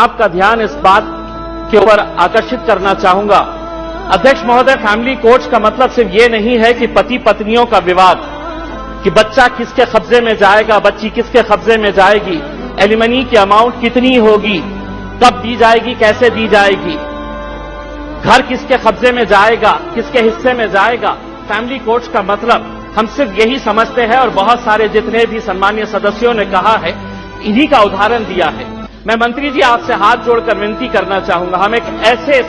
आपका ध्यान इस बात के ऊपर आकर्षित करना चाहूंगा। अध्यक्ष महोदय, फैमिली कोर्ट्स का मतलब सिर्फ ये नहीं है कि पति पत्नियों का विवाद, कि बच्चा किसके कब्जे में जाएगा, बच्ची किसके कब्जे में जाएगी, एलिमनी की अमाउंट कितनी होगी, कब दी जाएगी, कैसे दी जाएगी, घर किसके कब्जे में जाएगा, किसके हिस्से में जाएगा। फैमिली कोर्ट्स का मतलब हम सिर्फ यही समझते हैं, और बहुत सारे जितने भी सम्मानीय सदस्यों ने कहा है, इन्हीं का उदाहरण दिया है। मैं मंत्री जी आपसे हाथ जोड़कर विनती करना चाहूंगा, हम एक ऐसे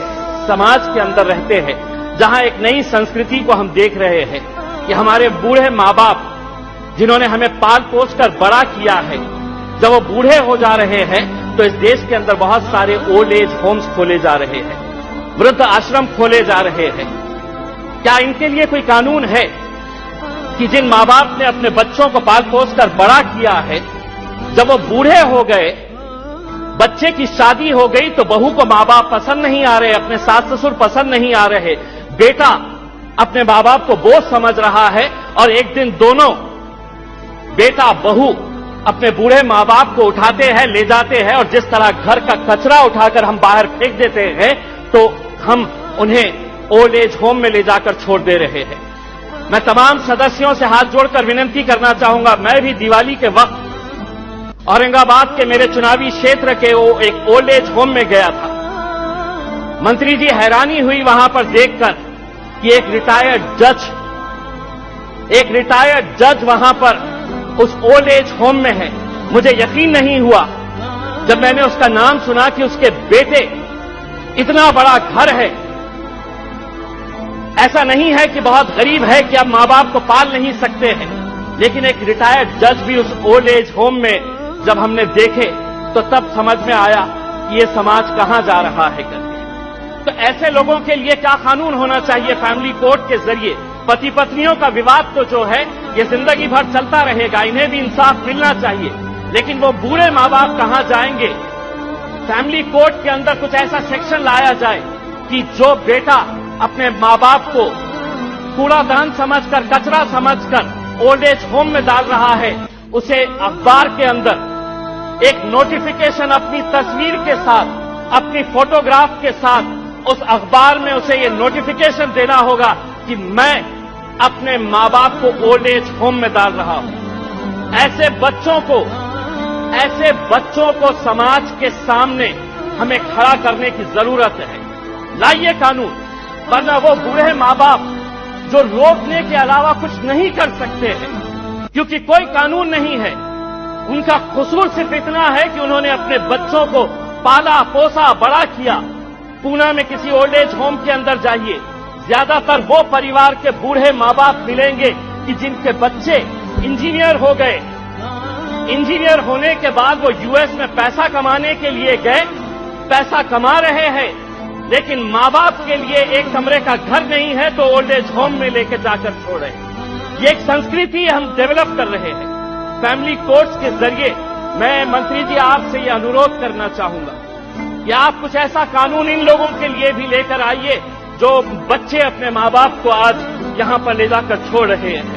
समाज के अंदर रहते हैं जहां एक नई संस्कृति को हम देख रहे हैं कि हमारे बूढ़े माँ बाप जिन्होंने हमें पाल पोस कर बड़ा किया है, जब वो बूढ़े हो जा रहे हैं तो इस देश के अंदर बहुत सारे ओल्ड एज होम्स खोले जा रहे हैं, वृद्ध आश्रम खोले जा रहे हैं। क्या इनके लिए कोई कानून है कि जिन माँ बाप ने अपने बच्चों को पाल पोस कर बड़ा किया है, जब वो बूढ़े हो गए, बच्चे की शादी हो गई तो बहू को माँ बाप पसंद नहीं आ रहे, अपने सास ससुर पसंद नहीं आ रहे, बेटा अपने माँ बाप को बोझ समझ रहा है, और एक दिन दोनों बेटा बहू अपने बूढ़े माँ बाप को उठाते हैं, ले जाते हैं, और जिस तरह घर का कचरा उठाकर हम बाहर फेंक देते हैं, तो हम उन्हें ओल्ड एज होम में ले जाकर छोड़ दे रहे हैं। मैं तमाम सदस्यों से हाथ जोड़कर विनती करना चाहूंगा, मैं भी दिवाली के वक्त औरंगाबाद के मेरे चुनावी क्षेत्र के वो एक ओल्ड एज होम में गया था। मंत्री जी, हैरानी हुई वहां पर देखकर कि एक रिटायर्ड जज वहां पर उस ओल्ड एज होम में है। मुझे यकीन नहीं हुआ जब मैंने उसका नाम सुना कि उसके बेटे, इतना बड़ा घर है, ऐसा नहीं है कि बहुत गरीब है कि अब मां बाप को पाल नहीं सकते हैं, लेकिन एक रिटायर्ड जज भी उस ओल्ड एज होम में जब हमने देखे तो तब समझ में आया कि ये समाज कहां जा रहा है करके। तो ऐसे लोगों के लिए क्या कानून होना चाहिए फैमिली कोर्ट के जरिए? पति पत्नियों का विवाद तो जो है ये जिंदगी भर चलता रहेगा, इन्हें भी इंसाफ मिलना चाहिए, लेकिन वो बूढ़े माँ बाप कहां जाएंगे? फैमिली कोर्ट के अंदर कुछ ऐसा सेक्शन लाया जाए कि जो बेटा अपने माँ बाप को कूड़ादान समझकर, कचरा समझकर ओल्ड एज होम में डाल रहा है, उसे अखबार के अंदर एक नोटिफिकेशन अपनी तस्वीर के साथ, अपनी फोटोग्राफ के साथ उस अखबार में उसे ये नोटिफिकेशन देना होगा कि मैं अपने माँ बाप को ओल्ड एज होम में डाल रहा हूं। ऐसे बच्चों को समाज के सामने हमें खड़ा करने की जरूरत है। लाइए कानून, वरना वो बूढ़े माँ बाप जो रोकने के अलावा कुछ नहीं कर सकते हैं, क्योंकि कोई कानून नहीं है। उनका कसूर सिर्फ इतना है कि उन्होंने अपने बच्चों को पाला पोसा बड़ा किया। पूना में किसी ओल्ड एज होम के अंदर जाइए, ज्यादातर वो परिवार के बूढ़े माँ बाप मिलेंगे कि जिनके बच्चे इंजीनियर हो गए। इंजीनियर होने के बाद वो यूएस में पैसा कमाने के लिए गए, पैसा कमा रहे हैं, लेकिन माँ बाप के लिए एक कमरे का घर नहीं है तो ओल्ड एज होम में लेकर जाकर छोड़े। ये एक संस्कृति हम डेवलप कर रहे हैं। फैमिली कोर्ट्स के जरिए मैं मंत्री जी आपसे ये अनुरोध करना चाहूंगा कि आप कुछ ऐसा कानून इन लोगों के लिए भी लेकर आइए जो बच्चे अपने माँ बाप को आज यहां पर ले जाकर छोड़ रहे हैं।